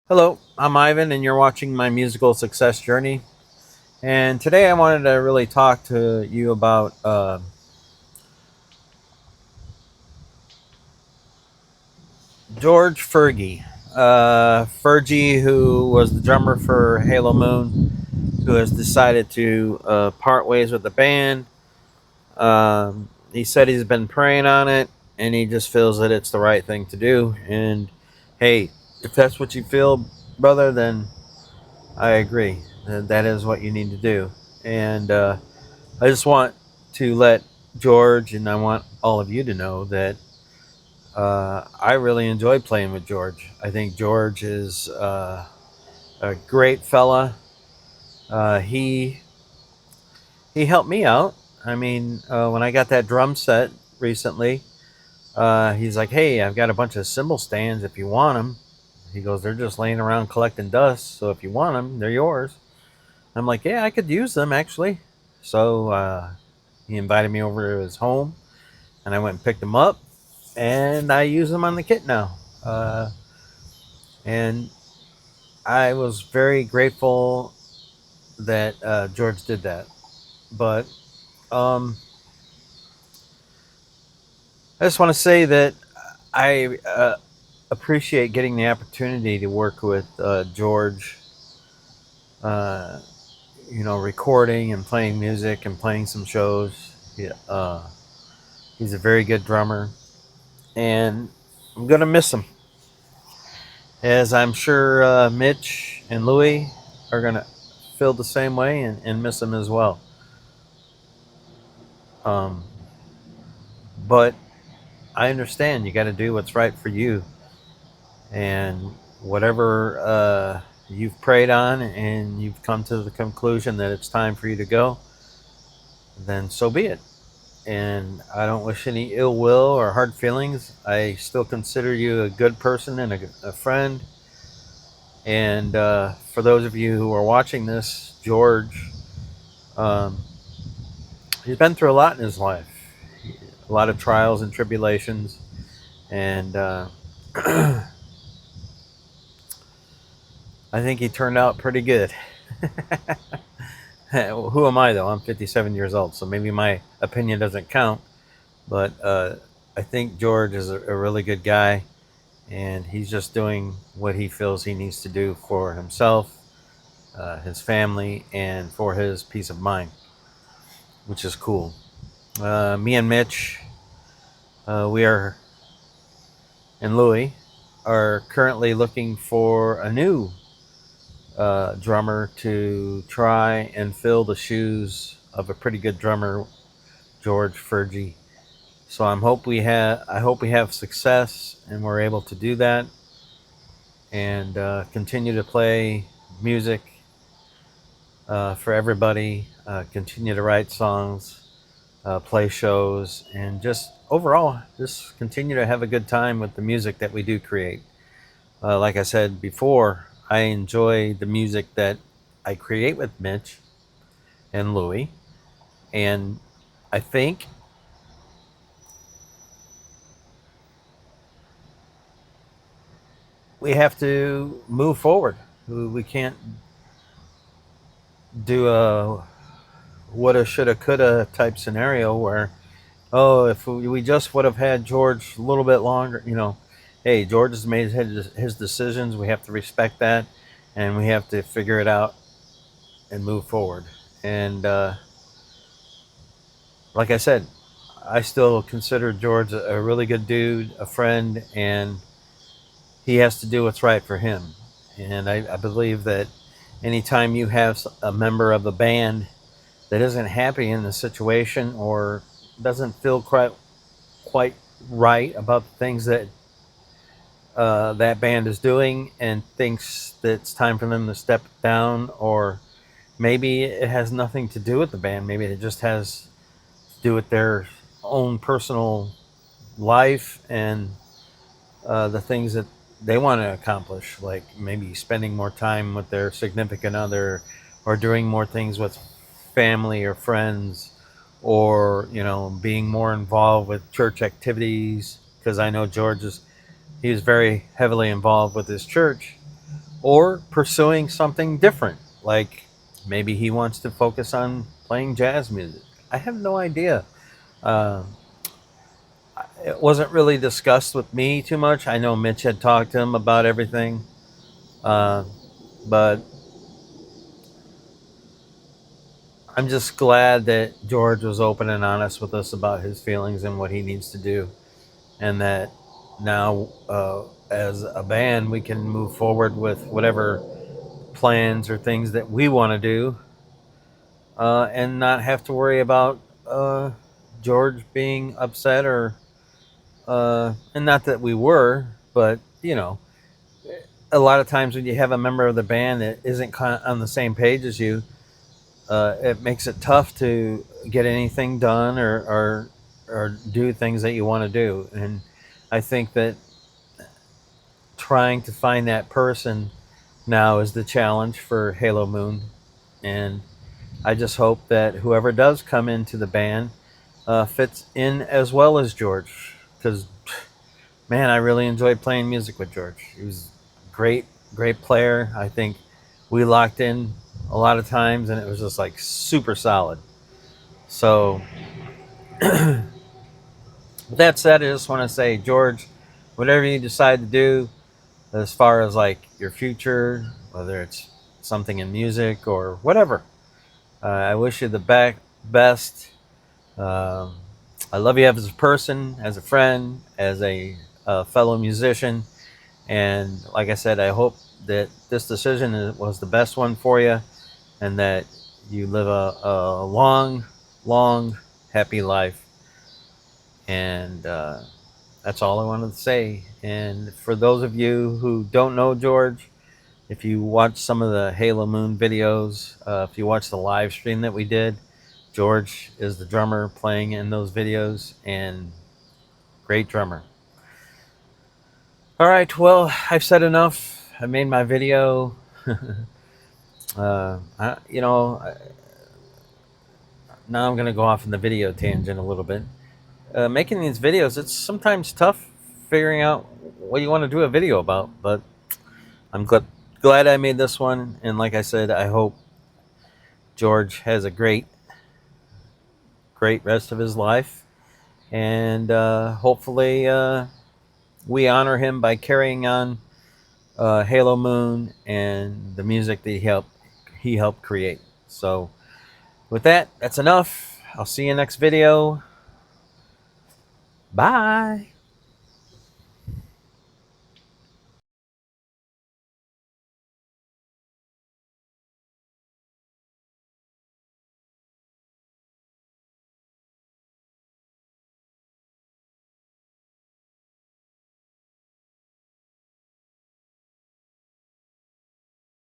Hello, I'm Ivan, and you're watching my musical success journey. And today I wanted to really talk to you about George Furgye. Furgye, who was the drummer for Halo Moon, who has decided to part ways with the band. He said he's been praying on it, and he just feels that it's the right thing to do. And hey, if that's what you feel, brother, then I agree. That is what you need to do. And I just want to let George and I want all of you to know that I really enjoy playing with George. I think George is a great fella. He helped me out. I mean, when I got that drum set recently, he's like, "Hey, I've got a bunch of cymbal stands. If you want them," he goes, "They're just laying around collecting dust. So if you want them, they're yours." I'm like, "Yeah, I could use them actually." So he invited me over to his home, and I went and picked them up, and I use them on the kit now. And I was very grateful that George did that. But um, I just want to say that I appreciate getting the opportunity to work with George. Uh, recording and playing music and playing some shows. He's a very good drummer, and I'm gonna miss him, as I'm sure Mitch and Louie are gonna feel the same way and miss him as well. Um, but I understand you got to do what's right for you, and whatever you've prayed on, and you've come to the conclusion that it's time for you to go, then so be it. And I don't wish any ill will or hard feelings. I still consider you a good person and a friend. And for those of you who are watching this, George, um, he's been through a lot in his life, a lot of trials and tribulations, and I think he turned out pretty good. Who am I, though? I'm 57 years old, so maybe my opinion doesn't count. But I think George is a really good guy, and he's just doing what he feels he needs to do for himself, his family, and for his peace of mind, which is cool. Me and Mitch, we are, and Louie, are currently looking for a new drummer to try and fill the shoes of a pretty good drummer, George Furgye. So I hope we have success and we're able to do that, and continue to play music for everybody. Continue to write songs, play shows, and just overall just continue to have a good time with the music that we do create. Like I said before, I enjoy the music that I create with Mitch and Louie, and I think we have to move forward. We can't do a woulda, shoulda, coulda type scenario where, oh, if we just would have had George a little bit longer, hey, George has made his decisions. We have to respect that, and we have to figure it out and move forward. And like I said, I still consider George a really good dude, a friend, and he has to do what's right for him. And I believe that anytime you have a member of the band that isn't happy in the situation or doesn't feel quite right about the things that that band is doing, and thinks that it's time for them to step down, or maybe it has nothing to do with the band, maybe it just has to do with their own personal life and the things that they want to accomplish, like maybe spending more time with their significant other, or doing more things with family or friends, or being more involved with church activities, because I know George is, he was very heavily involved with his church. or pursuing something different. Like maybe he wants to focus on playing jazz music. I have no idea. Uh, it wasn't really discussed with me too much. I know Mitch had talked to him about everything, uh, but I'm just glad that George was open and honest with us about his feelings and what he needs to do, and that now, as a band, we can move forward with whatever plans or things that we want to do, and not have to worry about George being upset or, and not that we were, but a lot of times when you have a member of the band that isn't kind of on the same page as you, it makes it tough to get anything done or do things that you want to do. And I think that trying to find that person now is the challenge for Halo Moon. And I just hope that whoever does come into the band fits in as well as George. Because, man, I really enjoyed playing music with George. He was great, great player. I think we locked in a lot of times and it was just like super solid. So, with that said, I just want to say, George, whatever you decide to do as far as like your future, whether it's something in music or whatever, I wish you the best. Um, I love you as a person, as a friend, as a fellow musician. And like I said, I hope that this decision was the best one for you and that you live a long, long, happy life. And that's all I wanted to say. And for those of you who don't know George, if you watch some of the Halo Moon videos, if you watch the live stream that we did, George is the drummer playing in those videos and great drummer. All right, well, I've said enough. I made my video. uh, I, you know, Now I'm going to go off in the video tangent a little bit. Making these videos, it's sometimes tough figuring out what you want to do a video about, but I'm glad I made this one. And like I said, I hope George has a great rest of his life. And hopefully we honor him by carrying on Halo Moon and the music that he helped create. So with that, that's enough. I'll see you next video. Bye.